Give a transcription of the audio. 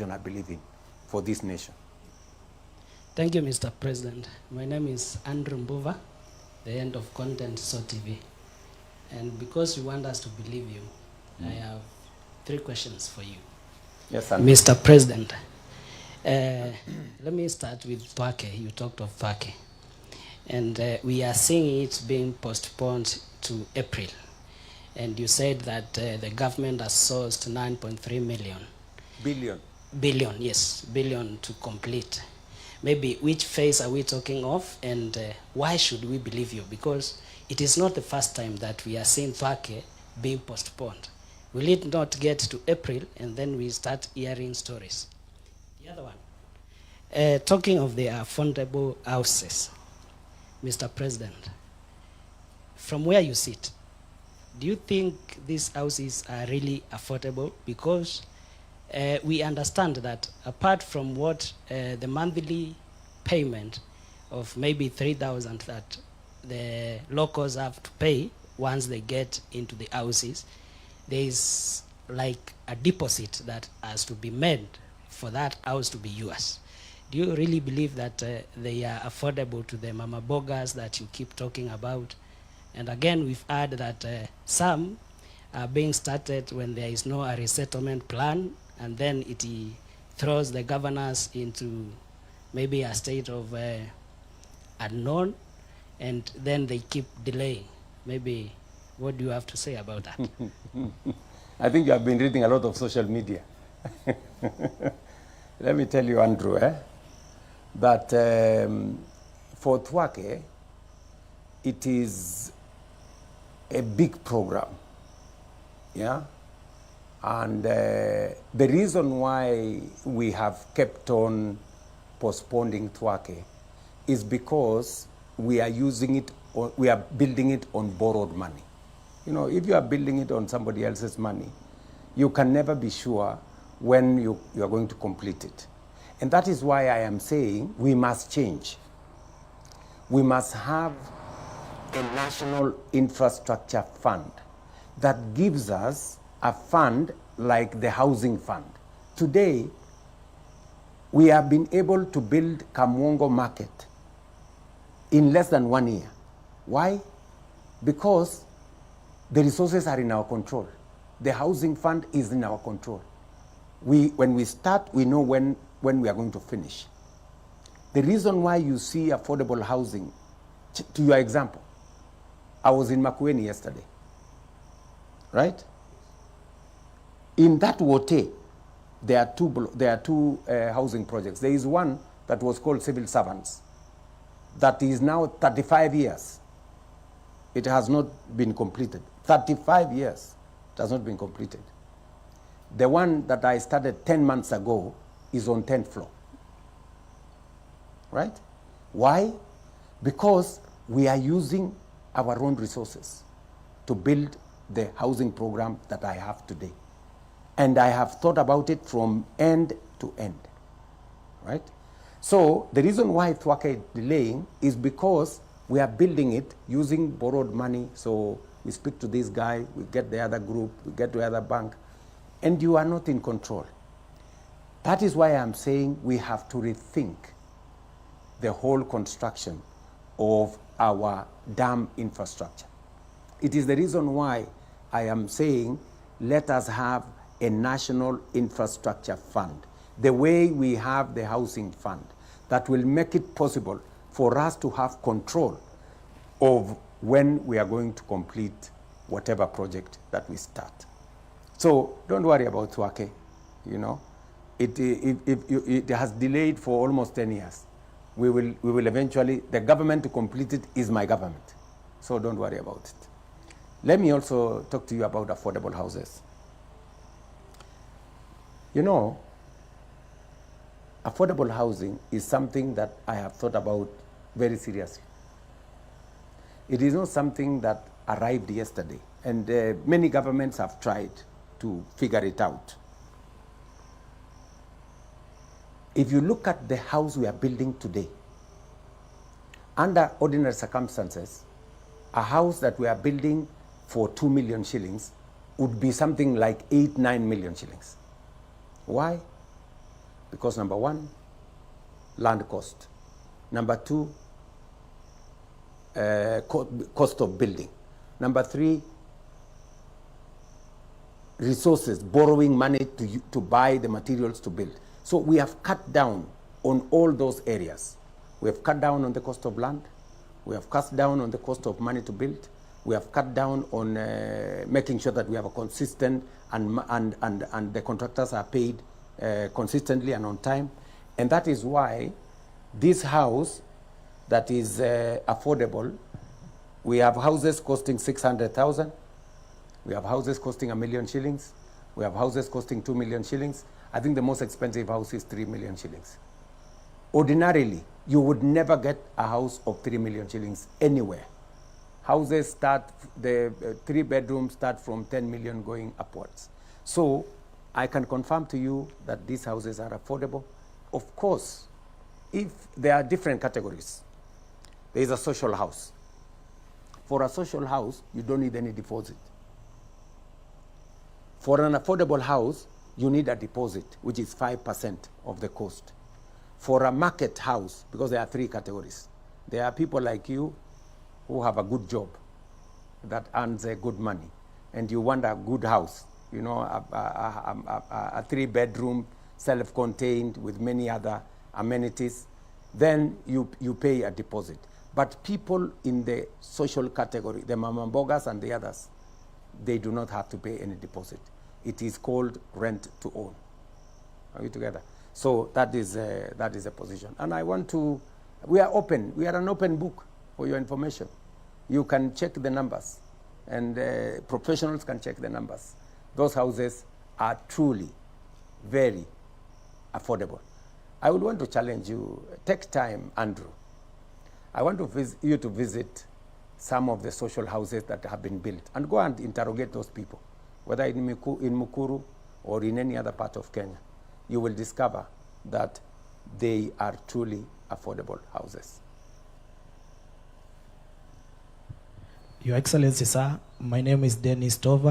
I believe in for this nation. Thank you, Mr. President. My name is Andrew Mbuva, the end of content TV. And because you want us to believe you, I have 3 questions for you. Yes, Andrew. Mr. President, let me start with Thwake. You talked of Thwake. And we are seeing it being postponed to April. And you said that the government has sourced 9.3 million. Billion, yes, billion to complete. Maybe which phase are we talking of, and why should we believe you? Because it is not the first time that we are seeing Thwake being postponed. Will it not get to April and then we start hearing stories? The other one, talking of the affordable houses, Mr. President, from where you sit, do you think these houses are really affordable? Because we understand that apart from what the monthly payment of maybe 3,000 that the locals have to pay once they get into the houses, there is like a deposit that has to be made for that house to be yours. Do you really believe that they are affordable to the mama bogas that you keep talking about? And again, we've heard that some are being started when there is no resettlement plan, and then it throws the governors into maybe a state of unknown, and then they keep delaying. Maybe, what do you have to say about that? I think you have been reading a lot of social media. Let me tell you, Andrew, that for Thwake, it is a big program, yeah? And the reason why we have kept on postponing Thwake is because we are using it, or we are building it on borrowed money. You know, if you are building it on somebody else's money, you can never be sure when you are going to complete it. And that is why I am saying we must change. We must have a national infrastructure fund that gives us a fund like the housing fund. Today, we have been able to build Kamwongo Market in less than 1 year. Why? Because the resources are in our control. The housing fund is in our control. When we start, we know when we are going to finish. The reason why you see affordable housing, to your example, I was in Makueni yesterday, right? In that Wote, there are two housing projects. There is one that was called Civil Servants, that is now 35 years. It has not been completed. 35 years, it has not been completed. The one that I started 10 months ago is on 10th floor, right? Why? Because we are using our own resources to build the housing program that I have today. And I have thought about it from end to end, right? So the reason why Thwake is delaying is because we are building it using borrowed money. So we speak to this guy, we get the other group, we get to the other bank, and you are not in control. That is why I'm saying we have to rethink the whole construction of our dam infrastructure. It is the reason why I am saying let us have a national infrastructure fund, the way we have the housing fund, that will make it possible for us to have control of when we are going to complete whatever project that we start. So don't worry about Thwake, you know. It has delayed for almost 10 years. We will eventually, the government to complete it is my government. So don't worry about it. Let me also talk to you about affordable houses. You know, affordable housing is something that I have thought about very seriously. It is not something that arrived yesterday, and many governments have tried to figure it out. If you look at the house we are building today, under ordinary circumstances, a house that we are building for 2 million shillings would be something like 8-9 million shillings. Why? Because number one, land cost. Number two, cost of building. Number three, resources, borrowing money to buy the materials to build. So we have cut down on all those areas. We have cut down on the cost of land. We have cut down on the cost of money to build. We have cut down on making sure that we have a consistent and the contractors are paid consistently and on time. And that is why this house that is affordable, we have houses costing 600,000. We have houses costing 1 million shillings. We have houses costing 2 million shillings. I think the most expensive house is 3 million shillings. Ordinarily, you would never get a house of 3 million shillings anywhere. Houses start, the 3 bedrooms start from 10 million going upwards. So I can confirm to you that these houses are affordable. Of course, if there are different categories, there is a social house. For a social house, you don't need any deposit. For an affordable house, you need a deposit, which is 5% of the cost. For a market house, because there are 3 categories, there are people like you who have a good job that earns good money, and you want a good house, you know, a 3-bedroom, self-contained with many other amenities, then you pay a deposit. But people in the social category, the mamambogas and the others, they do not have to pay any deposit. It is called rent to own. Are we together? So that is a position. And I want to, we are open. We are an open book for your information. You can check the numbers, and professionals can check the numbers. Those houses are truly very affordable. I would want to challenge you, take time, Andrew. I want you to visit some of the social houses that have been built and go and interrogate those people, whether in Mukuru or in any other part of Kenya. You will discover that they are truly affordable houses. Your Excellency, sir, my name is Dennis Tova.